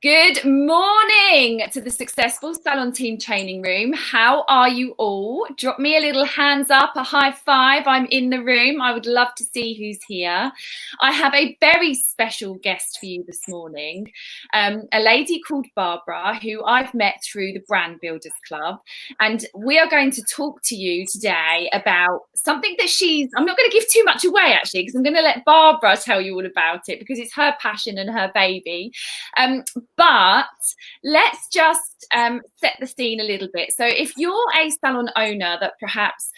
Good morning to the Successful Salon Team Training Room. How are you all? Drop me a little hands up, a high five. I'm in the room. I would love to see who's here. I have a very special guest for you this morning, a lady called Barbara, who I've met through the Brand Builders Club. And we are going to talk to you today about something that I'm not going to give too much away actually, because I'm going to let Barbara tell you all about it because it's her passion and her baby. But let's just set the scene a little bit. So if you're a salon owner that perhaps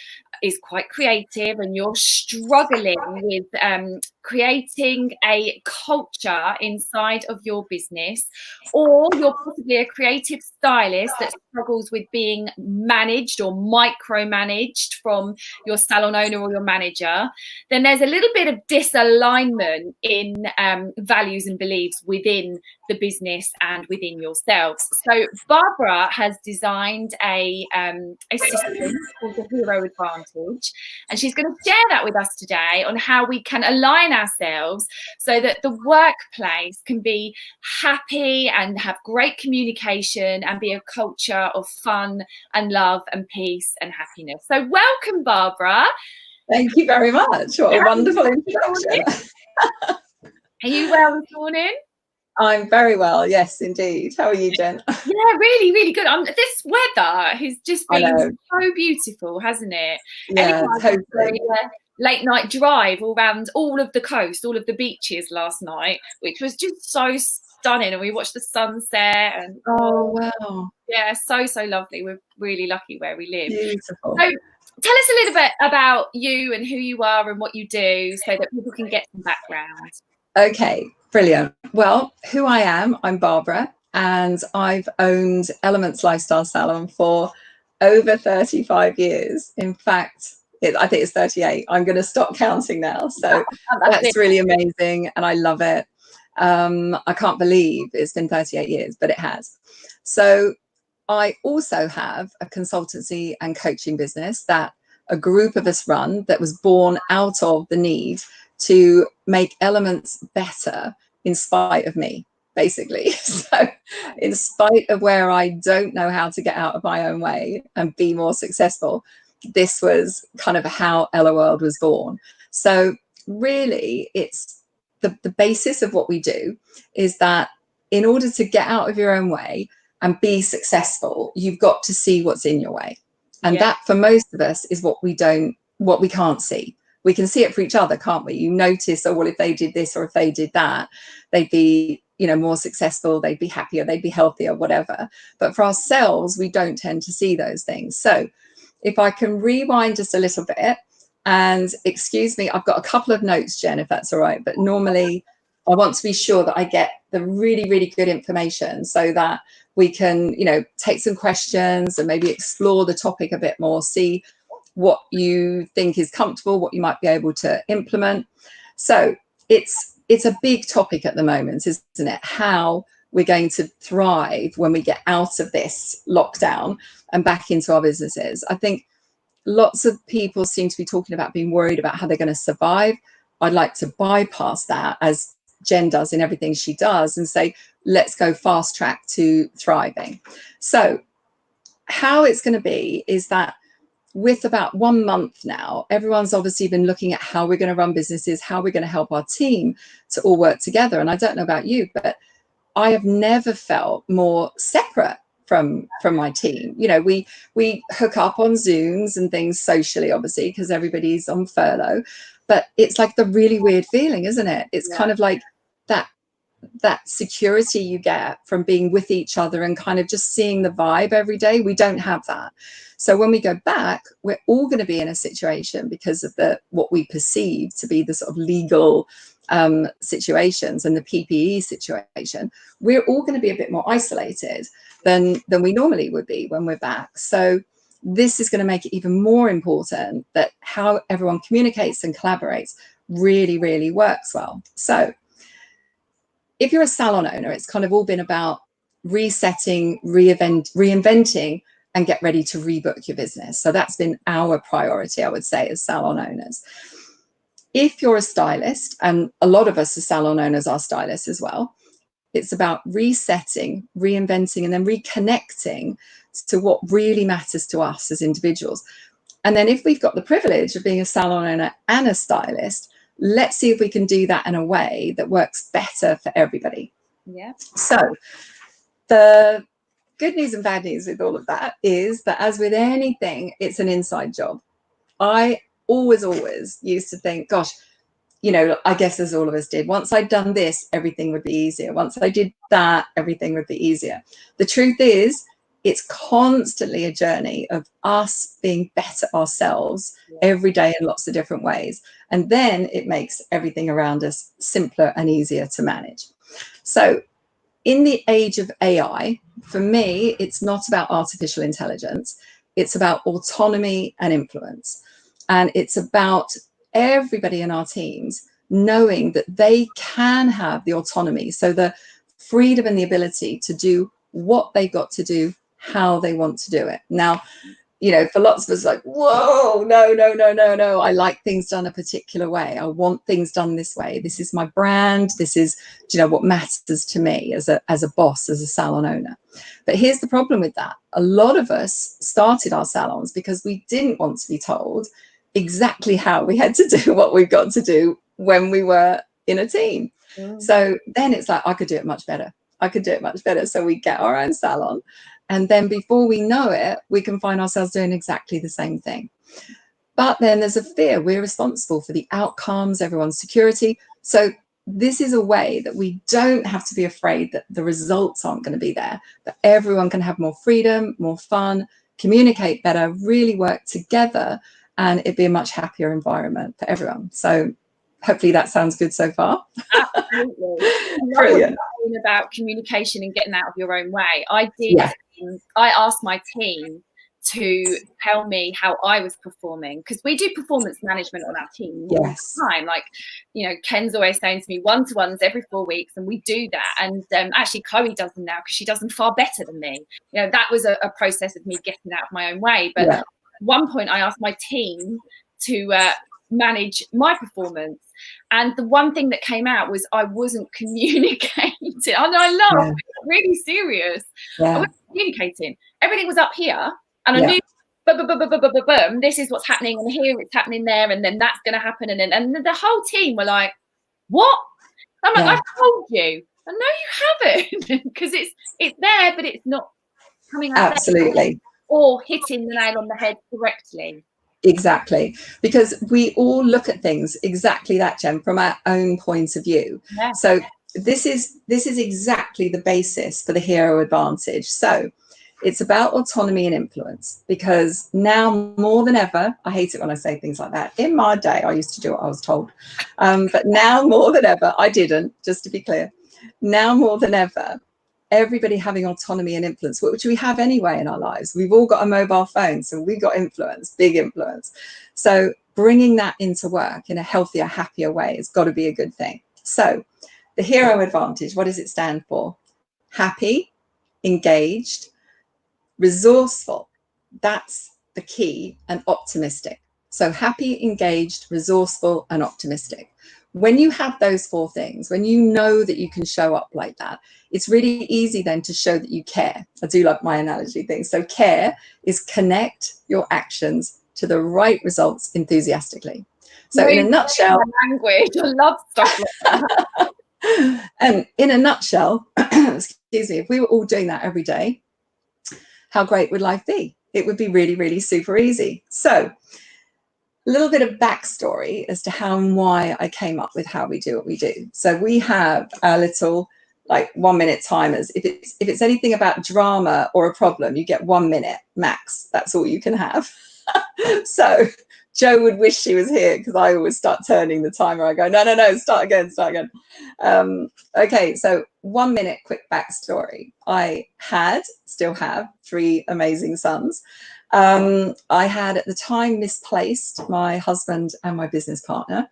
is quite creative and you're struggling with creating a culture inside of your business, or you're possibly a creative stylist that struggles with being managed or micromanaged from your salon owner or your manager, then there's a little bit of disalignment in values and beliefs within the business and within yourselves. So Barbara has designed a system called the Hero Advantage, and she's going to share that with us today on how we can align ourselves so that the workplace can be happy and have great communication and be a culture of fun and love and peace and happiness. So welcome, Barbara. Thank you very much. What a wonderful introduction. Are you well this morning? I'm very well, yes, indeed. How are you, Jen? Yeah, really, really good. This weather has just been so beautiful, hasn't it? Yeah, totally. Late night drive all around all of the coast, all of the beaches last night, which was just so stunning. And we watched the sunset. And oh wow, yeah, so lovely. We're really lucky where we live. Beautiful. So tell us a little bit about you and who you are and what you do, so that people can get some background. Okay, brilliant. Well, who I am, I'm Barbara, and I've owned Elements Lifestyle Salon for over 35 years. In fact, I think it's 38. I'm going to stop counting now. So that's really amazing, and I love it. I can't believe it's been 38 years, but it has. So I also have a consultancy and coaching business that a group of us run, that was born out of the need to make Elements better in spite of me, basically. So in spite of where I don't know how to get out of my own way and be more successful, this was kind of how Ella World was born. So really, it's the basis of what we do is that in order to get out of your own way and be successful, you've got to see what's in your way. And that, for most of us, is what we can't see. We can see it for each other, can't we? You notice, oh, well, if they did this or if they did that, they'd be, more successful, they'd be happier, they'd be healthier, whatever. But for ourselves, we don't tend to see those things. So if I can rewind just a little bit, and excuse me, I've got a couple of notes, Jen, if that's all right. But normally I want to be sure that I get the really, really good information so that we can, take some questions and maybe explore the topic a bit more, see what you think is comfortable, what you might be able to implement. So it's a big topic at the moment, isn't it? How we're going to thrive when we get out of this lockdown and back into our businesses. I think lots of people seem to be talking about being worried about how they're going to survive. I'd like to bypass that, as Jen does in everything she does, and say, let's go fast track to thriving. So how it's going to be is that with about 1 month now, everyone's obviously been looking at how we're going to run businesses, how we're going to help our team to all work together. And I don't know about you, but I have never felt more separate from my team. We hook up on Zooms and things socially, obviously, because everybody's on furlough. But it's like the really weird feeling, isn't it? It's kind of like that security you get from being with each other and kind of just seeing the vibe every day. We don't have that. So when we go back, we're all going to be in a situation, because of what we perceive to be the sort of legal situations and the PPE situation, we're all going to be a bit more isolated than we normally would be when we're back. So this is going to make it even more important that how everyone communicates and collaborates really, really works well. So if you're a salon owner, it's kind of all been about resetting, reinventing, and get ready to rebook your business. So that's been our priority, I would say, as salon owners. If you're a stylist, and a lot of us as salon owners are stylists as well, It's about resetting, reinventing, and then reconnecting to what really matters to us as individuals. And then if we've got the privilege of being a salon owner and a stylist, let's see if we can do that in a way that works better for everybody. Yeah. So the good news and bad news with all of that is that, as with anything, it's an inside job. I always used to think, gosh, you know, I guess as all of us did, once I'd done this, everything would be easier. Once I did that, everything would be easier. The truth is, it's constantly a journey of us being better ourselves every day in lots of different ways. And then it makes everything around us simpler and easier to manage. So in the age of AI, for me, it's not about artificial intelligence. It's about autonomy and influence. And it's about everybody in our teams knowing that they can have the autonomy, so the freedom and the ability to do what they've got to do, how they want to do it. Now, you know, for lots of us, like, whoa, no. I like things done a particular way. I want things done this way. This is my brand. This is, you know, what matters to me as a boss, as a salon owner. But here's the problem with that. A lot of us started our salons because we didn't want to be told exactly how we had to do what we've got to do when we were in a team. So then it's like, I could do it much better. So we get our own salon. And then before we know it, we can find ourselves doing exactly the same thing. But then there's a fear. We're responsible for the outcomes, everyone's security. So this is a way that we don't have to be afraid that the results aren't going to be there, but everyone can have more freedom, more fun, communicate better, really work together, and it'd be a much happier environment for everyone. So hopefully that sounds good so far. Absolutely. Brilliant. About communication and getting out of your own way. I asked my team to tell me how I was performing, because we do performance management on our team all the time. Like, you know, Ken's always saying to me, one-to-ones every 4 weeks, and we do that. And actually Chloe does them now because she does them far better than me. You know, that was a process of me getting out of my own way. But at one point I asked my team to manage my performance, and the one thing that came out was I wasn't communicating. And I laughed, really serious. I wasn't communicating. Everything was up here, and I knew, boom, this is what's happening, and here it's happening there, and then that's going to happen, and the whole team were like, "What?" I'm like, "I told you." And no, you haven't, because it's there, but it's not coming out absolutely or hitting the nail on the head correctly. Exactly, because we all look at things exactly that, Jen, from our own point of view. So this is exactly the basis for the hero advantage. So it's about autonomy and influence, because now more than ever, I hate it when I say things like that. In my day, I used to do what I was told, but now more than ever, I didn't, just to be clear. Now more than ever, everybody having autonomy and influence, which we have anyway in our lives. We've all got a mobile phone, so we've got influence, big influence. So bringing that into work in a healthier, happier way has got to be a good thing. So the hero advantage, what does it stand for? Happy, engaged, resourceful. That's the key, and optimistic. So happy, engaged, resourceful, and optimistic. When you have those four things, when you know that you can show up like that, it's really easy then to show that you care. I do like my analogy thing. So care is connect your actions to the right results enthusiastically. So in a nutshell, language, I love stuff like that. And in a nutshell, excuse me, if we were all doing that every day, how great would life be? It would be really, really super easy. So a little bit of backstory as to how and why I came up with how we do what we do. So we have our little like 1 minute timers. If it's anything about drama or a problem, you get 1 minute max. That's all you can have. So Joe would wish she was here, because I always start turning the timer. I go, no, start again. Okay, so 1 minute quick backstory. I still have 3 amazing sons. I had at the time misplaced my husband and my business partner,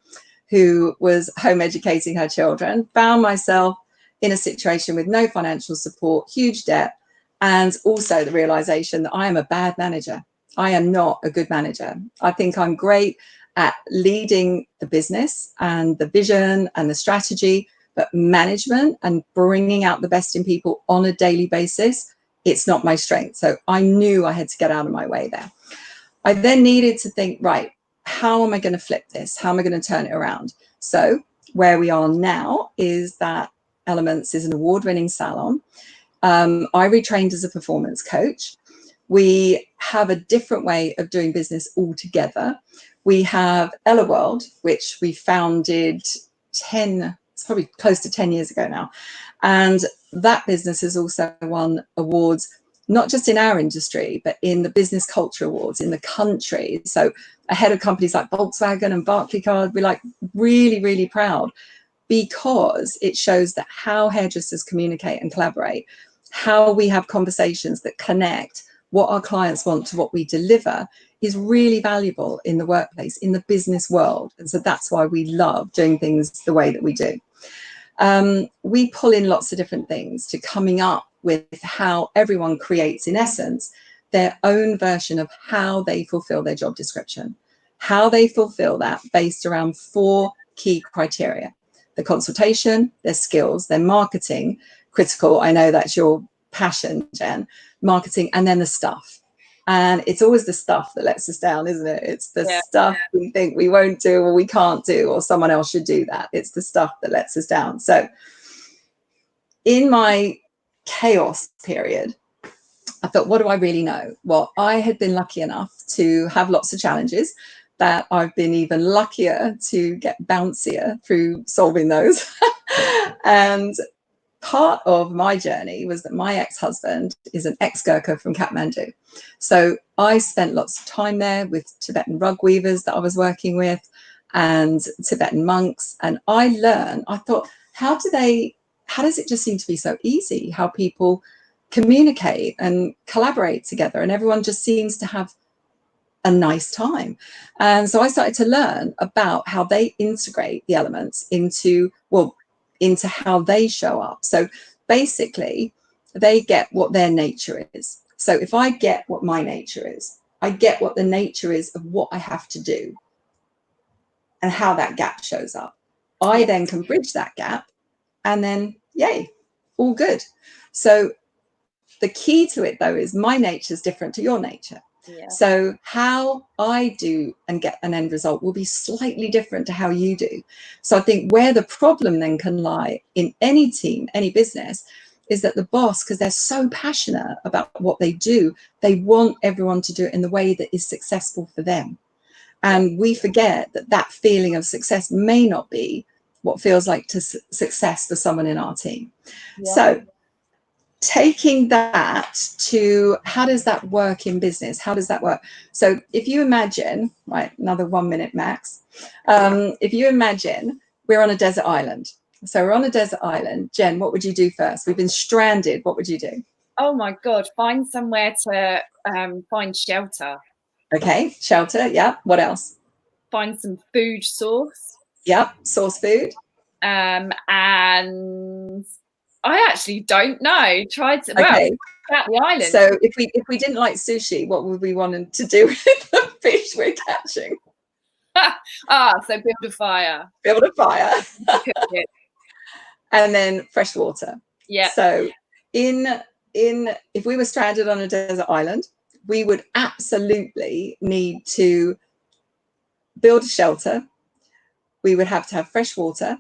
who was home educating her children, found myself in a situation with no financial support, huge debt, and also the realization that I am a bad manager. I am not a good manager. I think I'm great at leading the business and the vision and the strategy, but management and bringing out the best in people on a daily basis, it's not my strength. So I knew I had to get out of my way there. I then needed to think, right, how am I going to flip this? How am I going to turn it around? So where we are now is that Elements is an award-winning salon. I retrained as a performance coach. We have a different way of doing business altogether. We have Ella World, which we founded it's probably close to 10 years ago now. And that business has also won awards, not just in our industry, but in the business culture awards in the country. So ahead of companies like Volkswagen and Barclaycard, we're like really, really proud, because it shows that how hairdressers communicate and collaborate, how we have conversations that connect what our clients want to what we deliver, is really valuable in the workplace, in the business world. And so that's why we love doing things the way that we do. We pull in lots of different things to coming up with how everyone creates, in essence, their own version of how they fulfill their job description, how they fulfill that based around 4 key criteria: the consultation, their skills, their marketing, critical. I know that's your passion, Jen, marketing, and then the stuff. And it's always the stuff that lets us down, isn't it? It's the stuff we think we won't do or we can't do, or someone else should do that. It's the stuff that lets us down. So in my chaos period, I thought, what do I really know? Well, I had been lucky enough to have lots of challenges that I've been even luckier to get bouncier through solving those. And part of my journey was that my ex-husband is an ex-Gurkha from Kathmandu. So I spent lots of time there with Tibetan rug weavers that I was working with and Tibetan monks. And I learned, I thought, how does it just seem to be so easy how people communicate and collaborate together, and everyone just seems to have a nice time. And so I started to learn about how they integrate the elements into how they show up. So basically they get what their nature is. So if I get what my nature is, I get what the nature is of what I have to do and how that gap shows up. I then can bridge that gap, and then yay, all good. So the key to it though is my nature is different to your nature. Yeah. So how I do and get an end result will be slightly different to how you do. So I think where the problem then can lie in any team, any business, is that the boss, because they're so passionate about what they do, they want everyone to do it in the way that is successful for them. And we forget that that feeling of success may not be what feels like success for someone in our team. Yeah. So taking that to how does that work in business? How does that work? So if you imagine, right, another 1 minute max. If you imagine we're on a desert island. So we're on a desert island. Jen, what would you do first? We've been stranded. What would you do? Oh my God, find somewhere to find shelter. Okay, shelter. Yeah. What else? Find some food source. Yeah, source food. And I actually don't know. Tried to out the island. So if we didn't like sushi, what would we want to do with the fish we're catching? So build a fire. Build a fire. And then fresh water. Yeah. So if we were stranded on a desert island, we would absolutely need to build a shelter. We would have to have fresh water.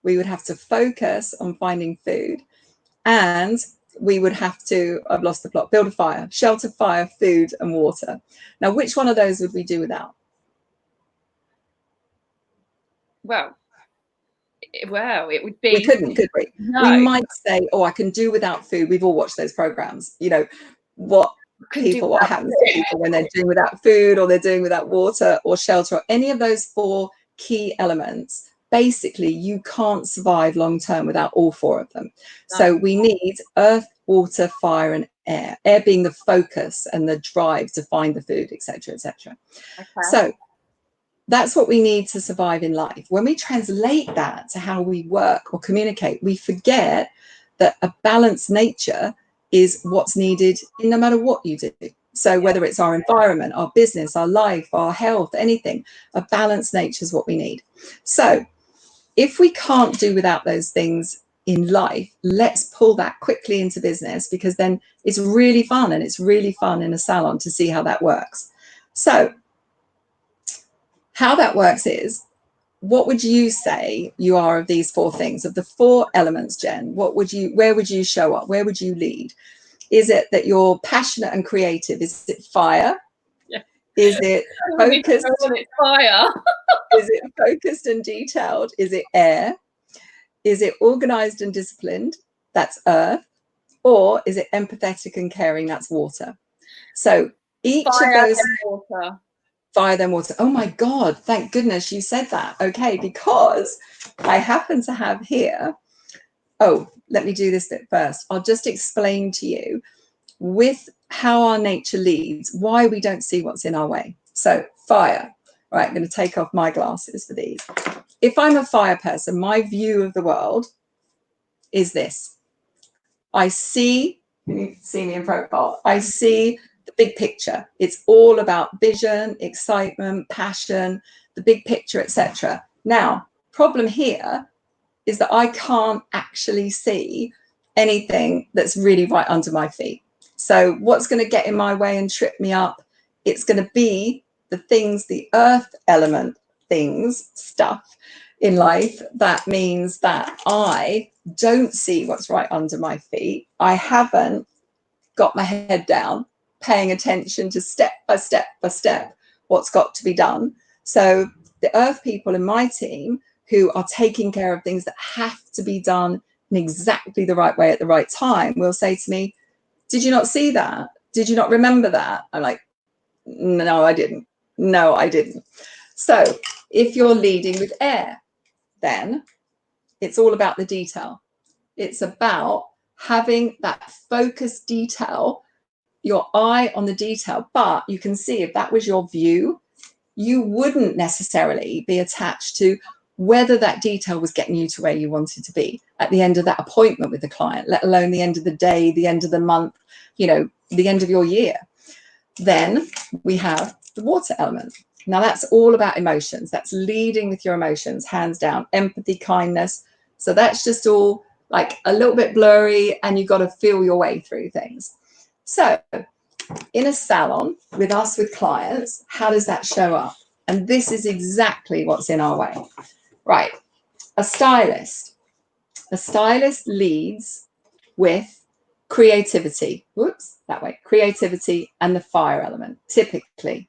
We would have to focus on finding food, and we would have to, I've lost the plot, build a fire, shelter, fire, food, and water. Now, which one of those would we do without? Well, it would be. We couldn't, could we? No. We might say, oh, I can do without food. We've all watched those programs. You know, what happens to people when they're doing without food, or they're doing without water or shelter, or any of those 4 key elements. Basically, you can't survive long term without all 4 of them. No. So we need earth, water, fire, and air. Air being the focus and the drive to find the food, etc., etc. Okay. So that's what we need to survive in life. When we translate that to how we work or communicate, we forget that a balanced nature is what's needed in no matter what you do. So whether it's our environment, our business, our life, our health, anything, a balanced nature is what we need. So if we can't do without those things in life, let's pull that quickly into business, because then it's really fun, and it's really fun in a salon to see how that works. So how that works is, what would you say you are of these 4 things, of the 4 elements, Jen? Where would you show up? Where would you lead? Is it that you're passionate and creative? Is it fire? Yeah. Is it focused? It's fire. Is it focused and detailed? Is it air? Is it organized and disciplined? That's earth. Or is it empathetic and caring? That's water. So each fire of those, water. Fire then water. Oh my God, thank goodness you said that. Okay, because I happen to have here, oh, let me do this bit first. I'll just explain to you, with how our nature leads, why we don't see what's in our way. So fire, right, I'm going to take off my glasses for these. If I'm a fire person, my view of the world is this. I see, you see me in profile, I see the big picture. It's all about vision, excitement, passion, the big picture, etc. Now, problem here is that I can't actually see anything that's really right under my feet. So what's going to get in my way and trip me up? It's going to be the things, the earth element things, stuff in life. That means that I don't see what's right under my feet. I haven't got my head down, paying attention to step by step by step what's got to be done. So the earth people in my team who are taking care of things that have to be done in exactly the right way at the right time will say to me, did you not see that? Did you not remember that? I'm like, no, I didn't. No, I didn't. So if you're leading with air, then it's all about the detail. It's about having that focused detail, your eye on the detail. But you can see, if that was your view, you wouldn't necessarily be attached to whether that detail was getting you to where you wanted to be at the end of that appointment with the client, let alone the end of the day, the end of the month, you know, the end of your year. Then we have the water element. Now that's all about emotions. That's leading with your emotions, hands down, empathy, kindness. So that's just all like a little bit blurry, and you've got to feel your way through things. So in a salon with us, with clients, how does that show up? And this is exactly what's in our way. Right. A stylist leads with creativity. Whoops, that way. Creativity and the fire element. Typically,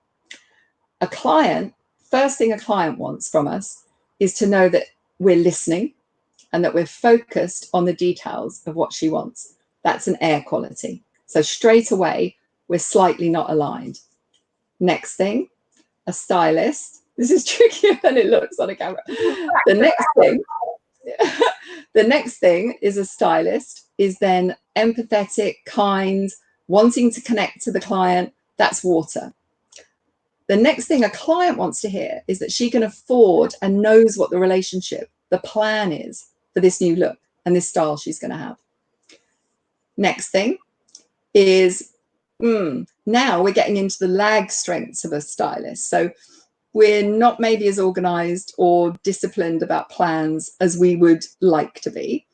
a client, first thing a client wants from us is to know that we're listening and that we're focused on the details of what she wants. That's an air quality. So straight away, we're slightly not aligned. Next thing, a stylist. This is trickier than it looks on a camera. The next thing is a stylist is then empathetic, kind, wanting to connect to the client. That's water. The next thing a client wants to hear is that she can afford and knows what the relationship, the plan is for this new look and this style she's going to have. Next thing is, now we're getting into the lag strengths of a stylist. So we're not maybe as organized or disciplined about plans as we would like to be.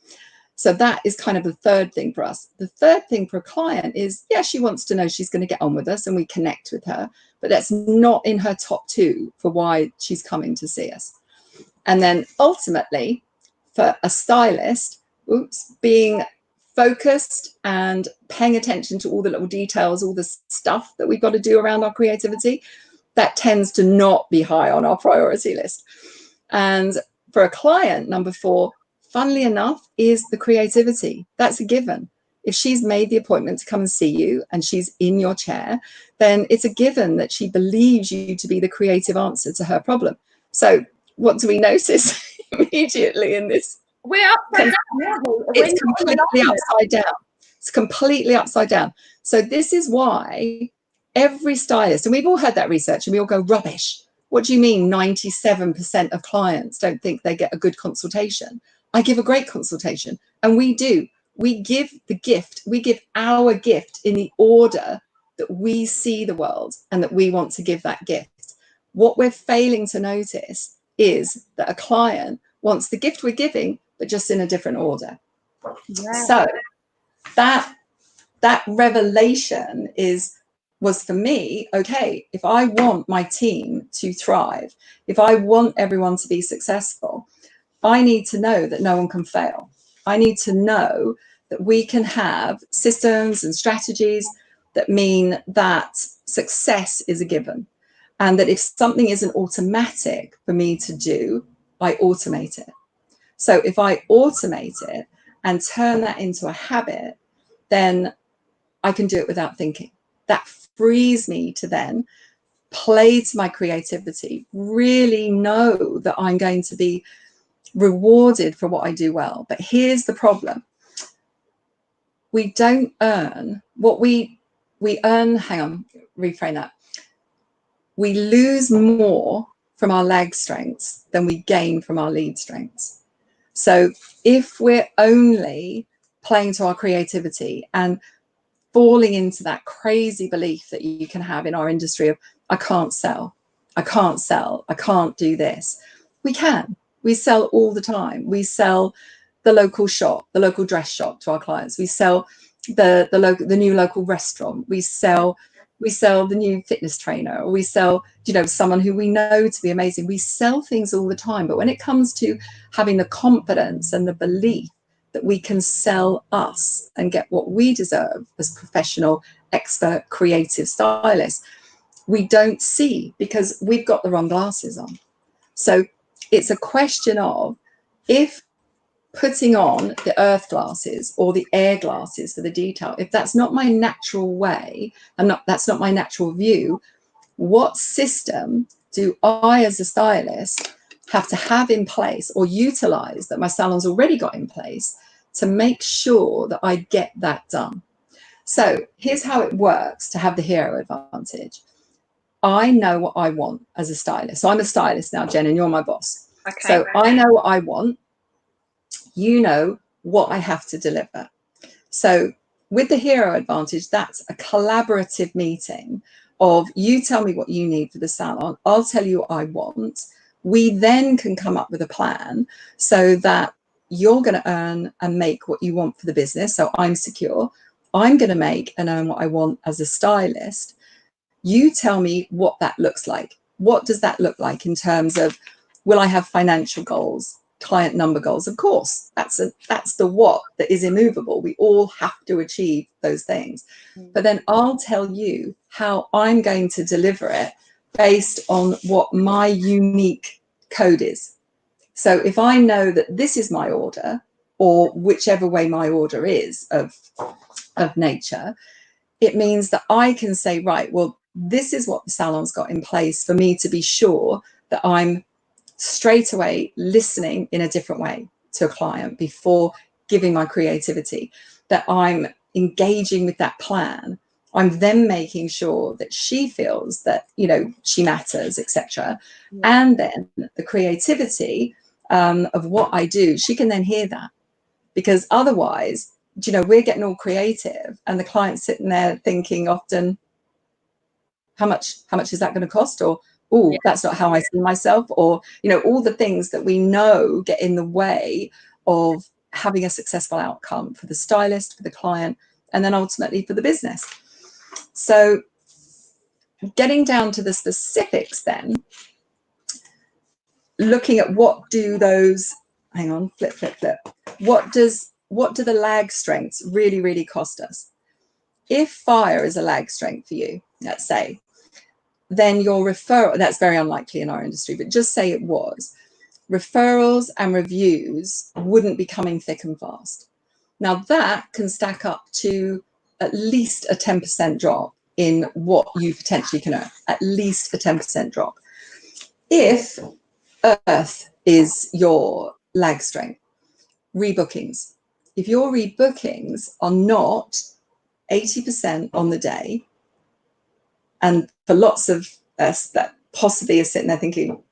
So that is kind of the third thing for us. The third thing for a client is, yeah, she wants to know she's going to get on with us and we connect with her, but that's not in her top 2 for why she's coming to see us. And then ultimately for a stylist, being focused and paying attention to all the little details, all the stuff that we've got to do around our creativity, that tends to not be high on our priority list. And for a client, number 4, funnily enough, is the creativity. That's a given. If she's made the appointment to come and see you and she's in your chair, then it's a given that she believes you to be the creative answer to her problem. So what do we notice immediately in this? We're upside down, aren't we? It's completely upside down. It's completely upside down. So this is why every stylist, and we've all heard that research and we all go, rubbish. What do you mean 97% of clients don't think they get a good consultation? I give a great consultation, and we do. We give the gift. We give our gift in the order that we see the world and that we want to give that gift. What we're failing to notice is that a client wants the gift we're giving, but just in a different order. Yeah. So that revelation was for me, okay, if I want my team to thrive, if I want everyone to be successful, I need to know that no one can fail. I need to know that we can have systems and strategies that mean that success is a given. And that if something isn't automatic for me to do, I automate it. So if I automate it and turn that into a habit, then I can do it without thinking. That frees me to then play to my creativity, really know that I'm going to be rewarded for what I do well. But here's the problem. We don't earn what we earn. Hang on, reframe that. We lose more from our lag strengths than we gain from our lead strengths. So if we're only playing to our creativity and falling into that crazy belief that you can have in our industry of, I can't sell, I can't sell, I can't do this. We can. We sell all the time. We sell the local shop, the local dress shop to our clients. We sell the new local restaurant. We sell the new fitness trainer, or we sell, someone who we know to be amazing. We sell things all the time. But when it comes to having the confidence and the belief that we can sell us and get what we deserve as professional, expert, creative stylists, we don't see, because we've got the wrong glasses on. So it's a question of, if putting on the earth glasses or the air glasses for the detail, if that's not my natural way and that's not my natural view, what system do I as a stylist have to have in place or utilize that my salon's already got in place to make sure that I get that done? So here's how it works to have the hero advantage. I know what I want as a stylist. So I'm a stylist now, Jen, and you're my boss. Okay. So I know what I want. You know what I have to deliver. So with the hero advantage, that's a collaborative meeting of, you tell me what you need for the salon, I'll tell you what I want. We then can come up with a plan so that you're going to earn and make what you want for the business. So I'm secure. I'm going to make and earn what I want as a stylist. You tell me what that looks like. What does that look like in terms of, will I have financial goals, client number goals? Of course, that's the what that is immovable. We all have to achieve those things. But then I'll tell you how I'm going to deliver it based on what my unique code is. So if I know that this is my order, or whichever way my order is of nature, it means that I can say, right, well, this is what the salon's got in place for me to be sure that I'm straight away listening in a different way to a client before giving my creativity, that I'm engaging with that plan. I'm then making sure that she feels that, she matters, etc. Yeah. And then the creativity of what I do, she can then hear that, because otherwise, we're getting all creative and the client's sitting there thinking often, how much is that going to cost? Or, oh, yeah, that's not how I see myself. Or, all the things that we know get in the way of having a successful outcome for the stylist, for the client, and then ultimately for the business. So getting down to the specifics then, looking at what do those, hang on, flip. What do the lag strengths really, really cost us? If fire is a lag strength for you, let's say, then your referral, that's very unlikely in our industry, but just say it was, referrals and reviews wouldn't be coming thick and fast. Now that can stack up to at least a 10% drop in what you potentially can earn, at least a 10% drop. If earth is your lag strength, rebookings. If your rebookings are not 80% on the day, and for lots of us that possibly are sitting there thinking,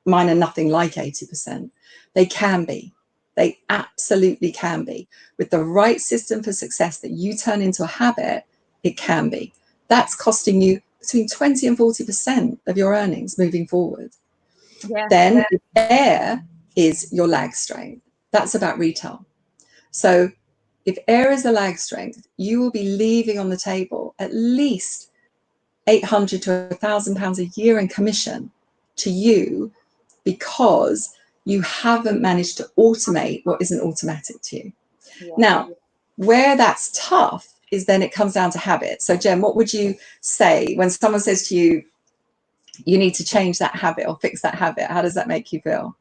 mine are nothing like 80%, they can be. They absolutely can be. With the right system for success that you turn into a habit, it can be. That's costing you between 20 and 40% of your earnings moving forward. Yeah. Then air is your lag strength. That's about retail. So if air is a lag strength, you will be leaving on the table at least £800 to £1,000 a year in commission to you, because you haven't managed to automate what isn't automatic to you. Yeah. Now, where that's tough is then it comes down to habit. So Jen, what would you say when someone says to you, you need to change that habit or fix that habit? How does that make you feel?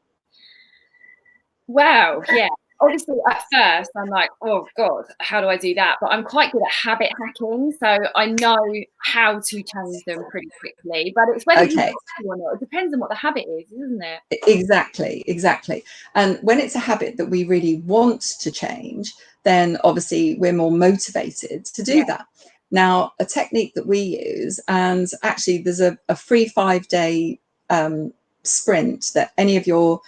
Wow, yeah. Obviously, at first, I'm like, oh, God, how do I do that? But I'm quite good at habit hacking, so I know how to change them pretty quickly. But it's whether you want to or not. It depends on what the habit is, isn't it? Exactly, exactly. And when it's a habit that we really want to change, then obviously we're more motivated to do that. Now, a technique that we use, and actually there's a free 5-day sprint that any of your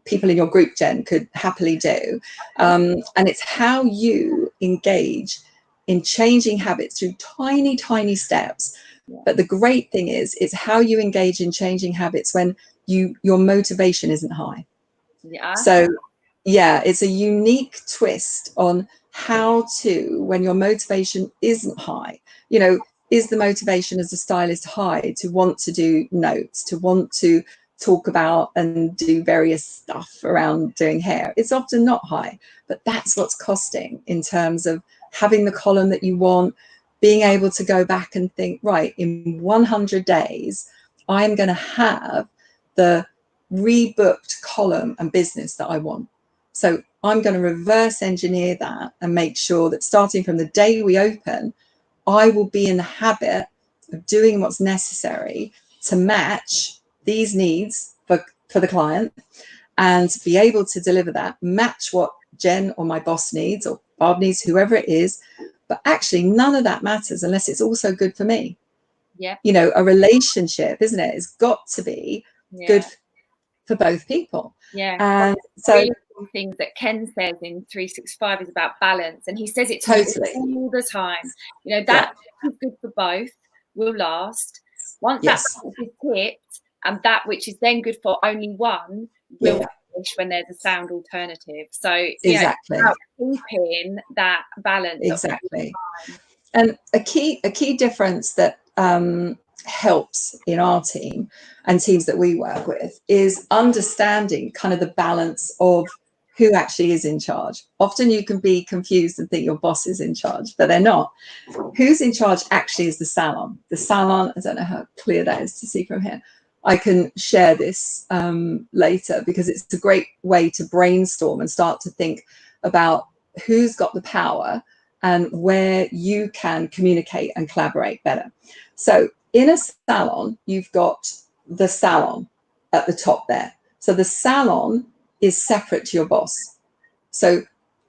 people in your group, Jen, could happily do. And it's how you engage in changing habits through tiny, tiny steps. But the great thing is, it's how you engage in changing habits when your motivation isn't high. Yeah. So, yeah, it's a unique twist on how to, when your motivation isn't high, you know, is the motivation as a stylist high to want to do notes, to want to talk about and do various stuff around doing hair? It's often not high, but that's what's costing in terms of having the column that you want, being able to go back and think, right, in 100 days, I'm going to have the rebooked column and business that I want. So I'm going to reverse engineer that and make sure that starting from the day we open, I will be in the habit of doing what's necessary to match these needs for the client, and be able to deliver that, match what Jen or my boss needs or Bob needs, whoever it is. But actually none of that matters unless it's also good for me. Yeah. You know, a relationship, isn't it? It's got to be good for both people. Yeah. And so things that Ken says in 365 is about balance, and he says it to me all the time. You know, that is good for both will last. Once that balance is tipped, and that which is then good for only one will finish when there's a sound alternative. So exactly, keeping that balance. Exactly. And a key difference that helps in our team and teams that we work with is understanding kind of the balance of who actually is in charge. Often you can be confused and think your boss is in charge, but they're not. Who's in charge actually is the salon. The salon, I don't know how clear that is to see from here. I can share this later, because it's a great way to brainstorm and start to think about who's got the power and where you can communicate and collaborate better. So in a salon, you've got the salon at the top there. So the salon is separate to your boss. So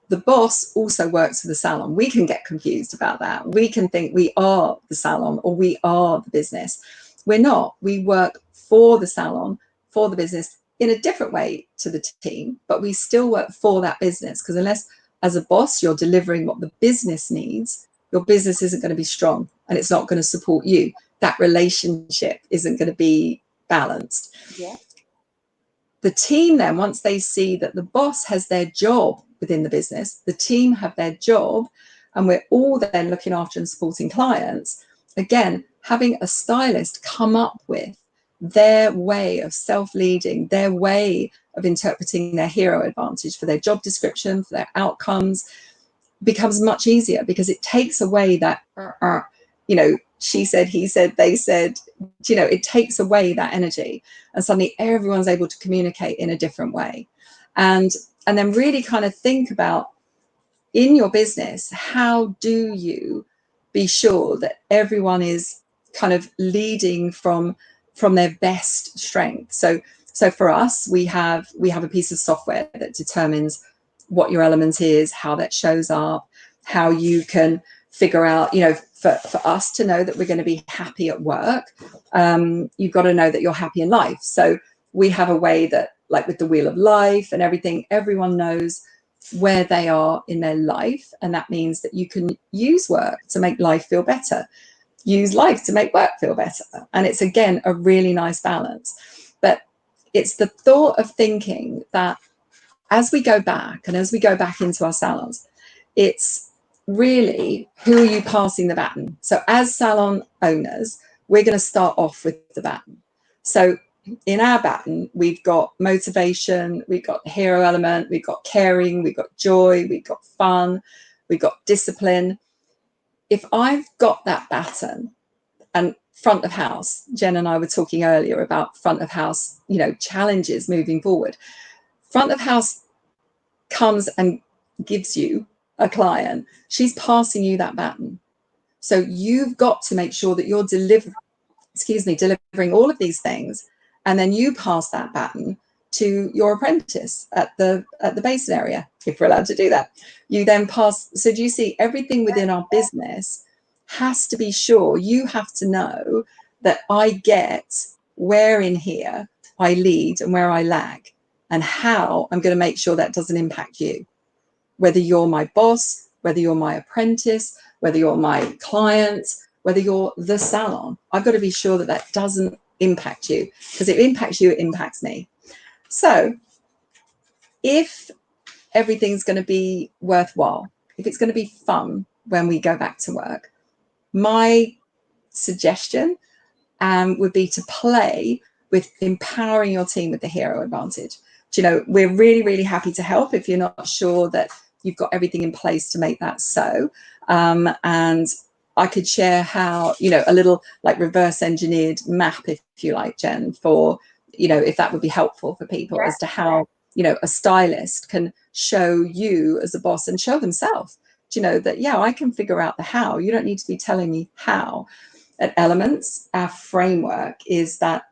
the boss also works for the salon. We can get confused about that. We can think we are the salon or we are the business. We're not. We work for the salon, for the business, in a different way to the team, but we still work for that business, because unless as a boss you're delivering what the business needs, your business isn't going to be strong and it's not going to support you. That relationship isn't going to be balanced. Yeah. The team then, once they see that the boss has their job within the business, the team have their job, and we're all then looking after and supporting clients, again, having a stylist come up with their way of self-leading, their way of interpreting their hero advantage for their job description, for their outcomes, becomes much easier, because it takes away that, you know, she said, he said, they said, you know, it takes away that energy, and suddenly everyone's able to communicate in a different way. And then really kind of think about, in your business, how do you be sure that everyone is kind of leading from their best strength? So for us, we have a piece of software that determines what your element is, how that shows up, how you can figure out, you know, for us to know that we're going to be happy at work, you've got to know that you're happy in life. So we have a way that, like with the wheel of life and everything, everyone knows where they are in their life, and that means that you can use work to make life feel better, use life to make work feel better, and it's again a really nice balance. But it's the thought of thinking that as we go back and as we go back into our salons, it's really, who are you passing the baton? So as salon owners, we're going to start off with the baton. So in our baton, we've got motivation, we've got hero element, we've got caring, we've got joy, we've got fun, we've got discipline. If I've got that baton, and front of house, Jen and I were talking earlier about front of house, you know, challenges moving forward. Front of house comes and gives you a client. She's passing you that baton. So you've got to make sure that you're delivering all of these things, and then you pass that baton to your apprentice at the basin area, if we're allowed to do that. You then pass. So do you see, everything within our business has to be sure, you have to know that I get where in here I lead and where I lag, and how I'm going to make sure that doesn't impact you. Whether you're my boss, whether you're my apprentice, whether you're my client, whether you're the salon, I've got to be sure that that doesn't impact you, because if it impacts you, it impacts me. So if everything's going to be worthwhile, if it's going to be fun when we go back to work, my suggestion would be to play with empowering your team with the hero advantage. Do you know, we're really, really happy to help if you're not sure that you've got everything in place to make that so. And I could share how, you know, a little like reverse engineered map, if you like, Jen, for, you know, if that would be helpful for people, as to how, you know, a stylist can show you as a boss and show themselves, you know, that, yeah, I can figure out the how. You don't need to be telling me how. At Elements, our framework is that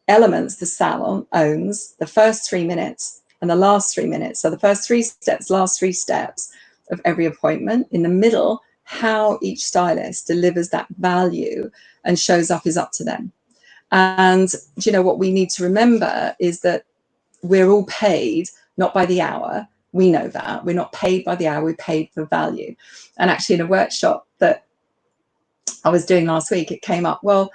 Elements, the salon, owns the first 3 minutes and the last 3 minutes. So the first 3 steps, last 3 steps of every appointment. In the middle, how each stylist delivers that value and shows up is up to them. And, you know, what we need to remember is that we're all paid not by the hour. We know that. We're not paid by the hour, we're paid for value. And actually, in a workshop that I was doing last week, it came up, well,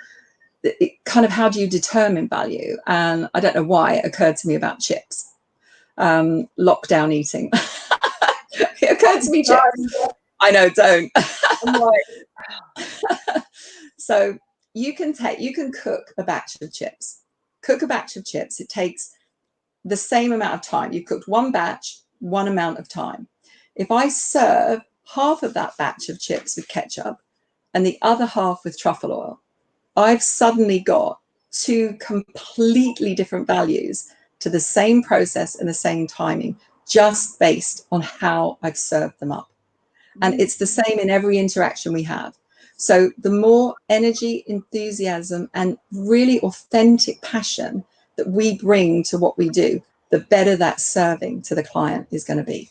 kind of how do you determine value? And I don't know why it occurred to me about chips, lockdown eating. It occurred to me, chips. I know, don't. So you can cook a batch of chips. Cook a batch of chips. It takes the same amount of time. You've cooked one batch, one amount of time. If I serve half of that batch of chips with ketchup and the other half with truffle oil, I've suddenly got 2 completely different values to the same process and the same timing, just based on how I've served them up. And it's the same in every interaction we have. So the more energy, enthusiasm, and really authentic passion that we bring to what we do, the better that serving to the client is going to be.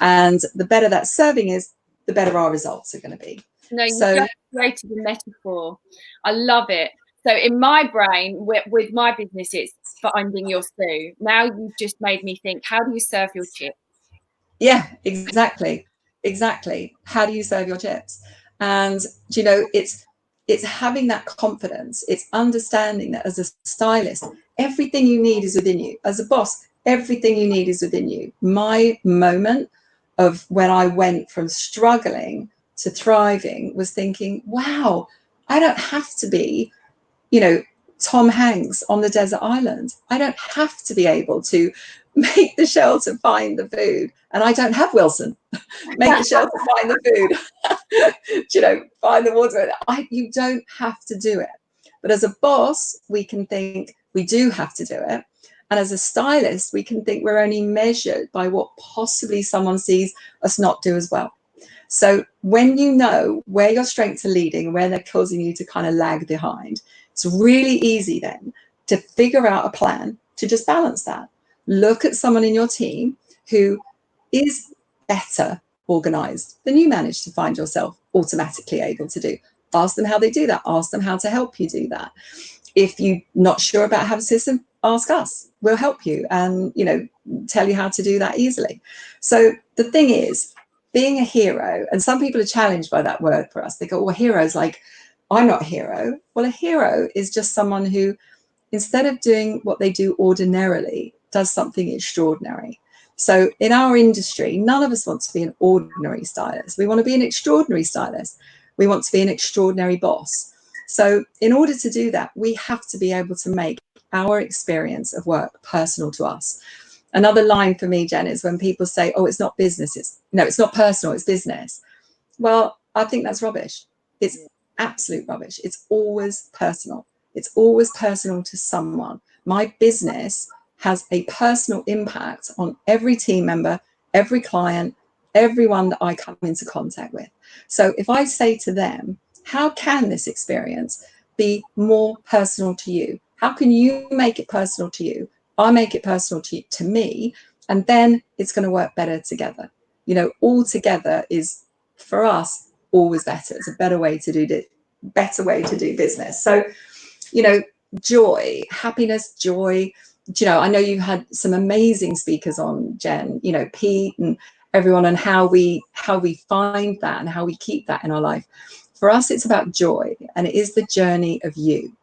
And the better that serving is, the better our results are going to be. No, you just created a metaphor. I love it. So in my brain, with my business, it's finding your Sue. Now you've just made me think, how do you serve your chips? Yeah, exactly. How do you serve your chips? And, you know, it's having that confidence. It's understanding that as a stylist, everything you need is within you. As a boss, everything you need is within you. My moment of when I went from struggling to thriving was thinking, wow, I don't have to be, you know, Tom Hanks on the desert island. I don't have to be able to make the shelter, find the food. And I don't have Wilson. Make the shelter, find the food. You know, find the water. You don't have to do it. But as a boss, we can think we do have to do it. And as a stylist, we can think we're only measured by what possibly someone sees us not do as well. So when you know where your strengths are leading, where they're causing you to kind of lag behind, it's really easy then to figure out a plan to just balance that. Look at someone in your team who is better organized than you manage to find yourself automatically able to do. Ask them how they do that. Ask them how to help you do that. If you're not sure about how to system, ask us. We'll help you and, you know, tell you how to do that easily. So the thing is, being a hero, and some people are challenged by that word for us. They go, well, hero's like, I'm not a hero. Well, a hero is just someone who instead of doing what they do ordinarily, does something extraordinary. So in our industry, none of us wants to be an ordinary stylist. We want to be an extraordinary stylist. We want to be an extraordinary boss. So in order to do that, we have to be able to make our experience of work personal to us. Another line for me, Jen, is when people say, oh, it's not business. It's not personal, it's business. Well, I think that's rubbish. It's absolute rubbish. It's always personal. It's always personal to someone. My business has a personal impact on every team member, every client, everyone that I come into contact with. So if I say to them, how can this experience be more personal to you? How can you make it personal to you? I make it personal to me, and then it's going to work better together. You know, all together is, for us, always better. It's a better way to do business. So, you know, joy, happiness, joy. You know, I know you've had some amazing speakers on, Jen, you know, Pete and everyone, and how we find that and how we keep that in our life. For us, it's about joy, and it is the journey of you.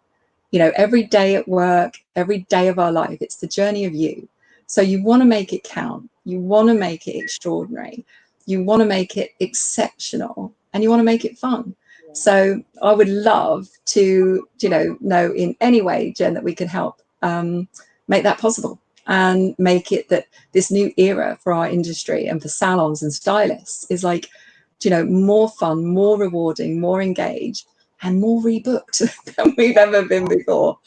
You know, every day at work, every day of our life, it's the journey of you. So you want to make it count. You want to make it extraordinary. You want to make it exceptional, and you want to make it fun. Yeah. So I would love to, you know in any way, Jen, that we can help make that possible, and make it that this new era for our industry and for salons and stylists is like, you know, more fun, more rewarding, more engaged, and more rebooked than we've ever been before.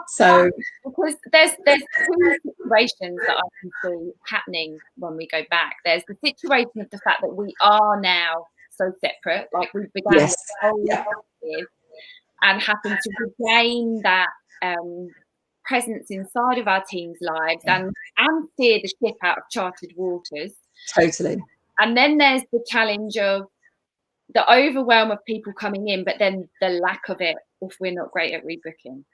So because there's two situations that I can see happening when we go back. There's the situation of the fact that we are now so separate, like we began yes, this whole with, and having to regain that presence inside of our teams' lives and steer the ship out of charted waters. Totally. And then there's the challenge of the overwhelm of people coming in, but then the lack of it if we're not great at rebooking.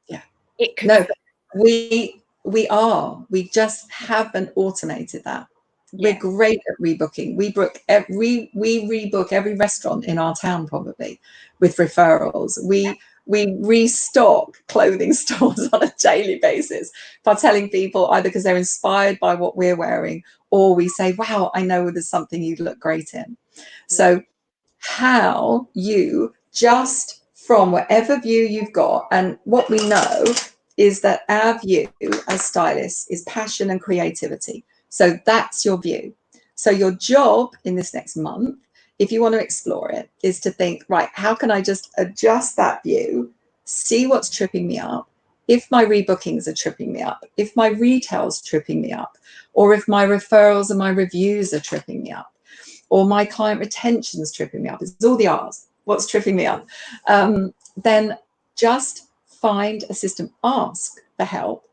Yeah. It could. No, we just haven't automated that. Yeah. We're great at rebooking. We rebook every restaurant in our town probably with referrals. We restock clothing stores on a daily basis by telling people either because they're inspired by what we're wearing, or we say, wow, I know there's something you'd look great in. Yeah. So how you, just from whatever view you've got, and what we know is that our view as stylists is passion and creativity. So that's your view. So your job in this next month, if you want to explore it, is to think, right, how can I just adjust that view, see what's tripping me up, if my rebookings are tripping me up, if my retail's tripping me up, or if my referrals and my reviews are tripping me up, or my client retention is tripping me up. It's all the R's. What's tripping me up? Then just find a system. Ask for help.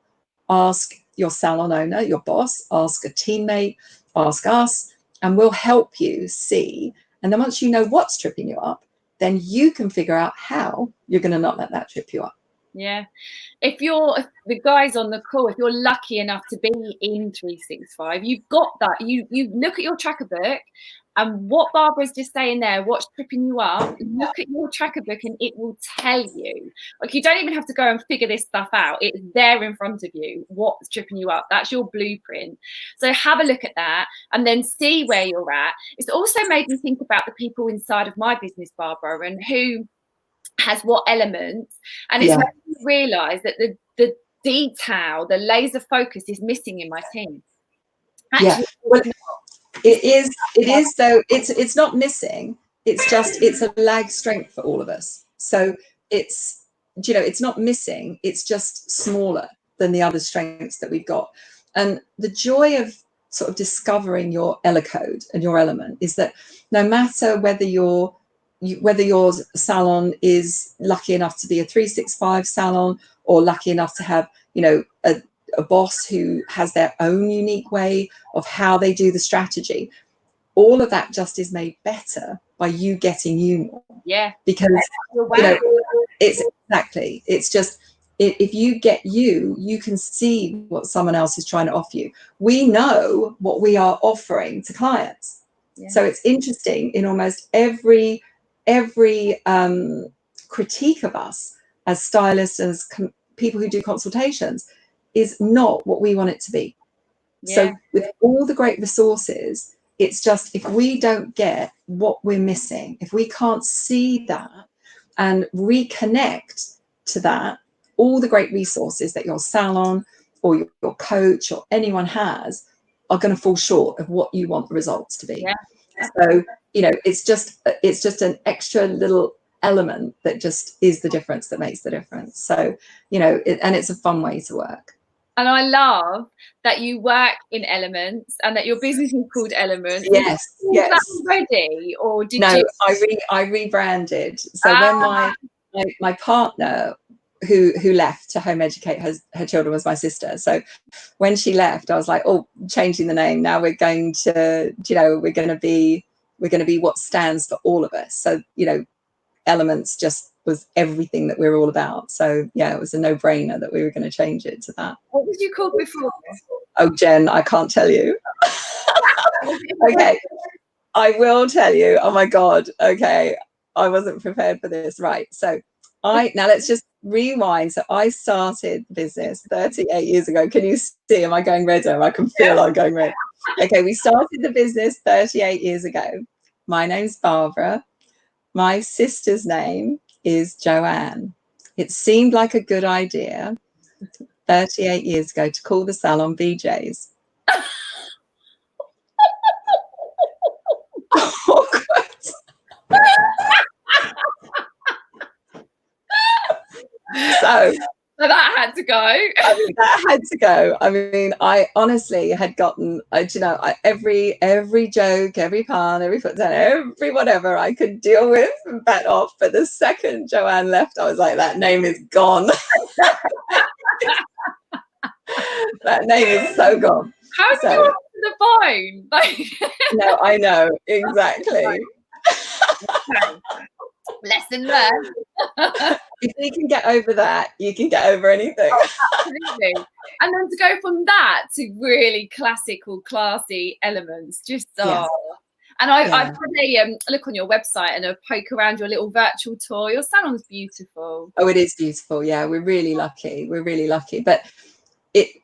Ask your salon owner, your boss, ask a teammate, ask us, and we'll help you see. And then once you know what's tripping you up, then you can figure out how you're going to not let that trip you up. Yeah. If the guys on the call, if you're lucky enough to be in 365, you've got that. You look at your tracker book, and what Barbara's just saying there, what's tripping you up, look at your tracker book and it will tell you. Like, you don't even have to go and figure this stuff out. It's there in front of you. What's tripping you up? That's your blueprint. So have a look at that and then see where you're at. It's also made me think about the people inside of my business, Barbara, and who has what elements, and it's made me realise that the detail, the laser focus is missing in my team. Actually, well, it is though. It's not missing. It's just, it's a lag strength for all of us. So it's, you know, it's not missing. It's just smaller than the other strengths that we've got. And the joy of sort of discovering your code and your element is that no matter whether your salon is lucky enough to be a 365 salon, or lucky enough to have, you know, a boss who has their own unique way of how they do the strategy, all of that just is made better by you getting you more. Yeah. Because, you know, it's just, if you get you can see what someone else is trying to offer you. We know what we are offering to clients. Yeah. So it's interesting, in almost every critique of us as stylists, as people who do consultations is not what we want it to be. So with all the great resources, it's just, if we don't get what we're missing, if we can't see that and reconnect to that, all the great resources that your salon or your coach or anyone has are going to fall short of what you want the results to be. So, you know, it's just an extra little element that just is the difference, that makes the difference. So, you know, and it's a fun way to work. And I love that you work in Elements and that your business is called Elements. Yes, yes. Was that already, or did no, you? I rebranded. So when my partner who left to home educate her children was my sister. So when she left, I was like, oh, changing the name. Now we're going to, you know, we're going to be what stands for all of us. So, you know, Elements just was everything that we're all about. So yeah, it was a no-brainer that we were going to change it to that. What was you called before? Oh, Jen, I can't tell you. Okay, I will tell you. Oh my God. Okay, I wasn't prepared for this. Right. So now let's just rewind. So I started the business 38 years ago. Can you see? Am I going redder? I can feel I'm going red. Okay, we started the business 38 years ago. My name's Barbara. My sister's name is Joanne. It seemed like a good idea 38 years ago to call the salon BJ's. So that had to go. I mean, that had to go. I mean, I honestly had gotten, every joke, every pun, every foot down, every whatever I could deal with and bat off. But the second Joanne left, I was like, that name is gone. That name is so gone. How did you answer the phone? No, I know, exactly. Lesson learned. If you can get over that, you can get over anything. Oh, absolutely. And then to go from that to really classical, classy Elements, just And I've had a look on your website and a poke around your little virtual tour. Your salon's beautiful. Oh, it is beautiful. Yeah, we're really lucky. We're really lucky. But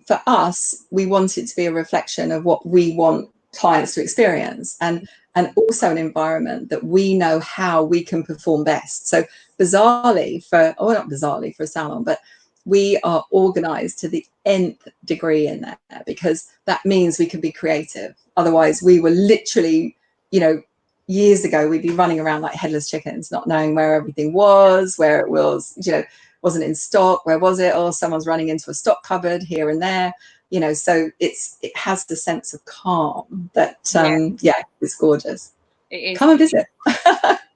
for us, we want it to be a reflection of what we want clients to experience, and also an environment that we know how we can perform best. So bizarrely not bizarrely for a salon, but we are organized to the nth degree in there, because that means we can be creative. Otherwise we were literally, you know, years ago we'd be running around like headless chickens, not knowing where everything was, where it was, you know, wasn't in stock, where was it, or someone's running into a stock cupboard here and there, you know. So it has the sense of calm that it's gorgeous. It is. Come and visit.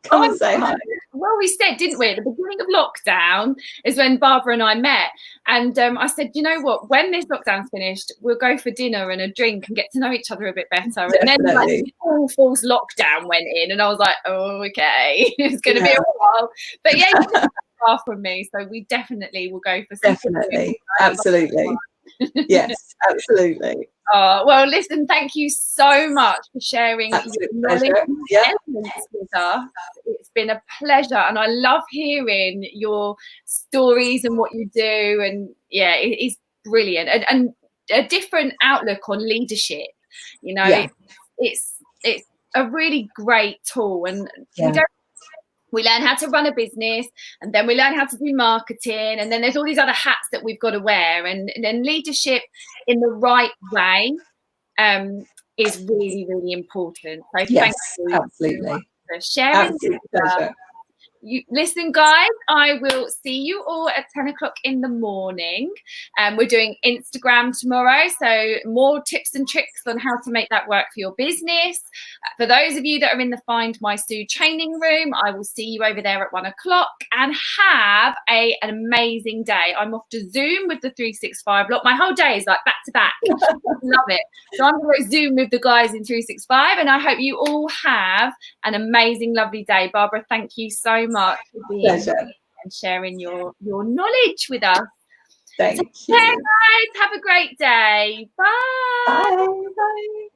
Come and say hi. Well, we said, didn't we, at the beginning of lockdown is when Barbara and I met, and I said, you know what, when this lockdown's finished, we'll go for dinner and a drink and get to know each other a bit better. Definitely. And then like all false lockdown went in, and I was like, oh, okay, it's going to be a while. But yeah, it's not far from me, so we definitely will go for something. Definitely, absolutely. Yes, absolutely. Oh, well, listen, thank you so much for sharing your knowledge and Elements with us. It's been a pleasure, and I love hearing your stories and what you do. And yeah, it is brilliant, and a different outlook on leadership. You know, it's a really great tool, and we learn how to run a business, and then we learn how to do marketing, and then there's all these other hats that we've got to wear, and then leadership in the right way is really, really important. So thank you absolutely for sharing. Pleasure. Listen, guys, I will see you all at 10 o'clock in the morning. We're doing Instagram tomorrow, so more tips and tricks on how to make that work for your business. For those of you that are in the Find My Sue training room, I will see you over there at 1 o'clock, and have an amazing day. I'm off to Zoom with the 365 lot. My whole day is like back to back. Love it. So I'm going to Zoom with the guys in 365, and I hope you all have an amazing, lovely day. Barbara, thank you so much for being here and sharing your knowledge with us. Thank you. Guys, have a great day. Bye. Bye.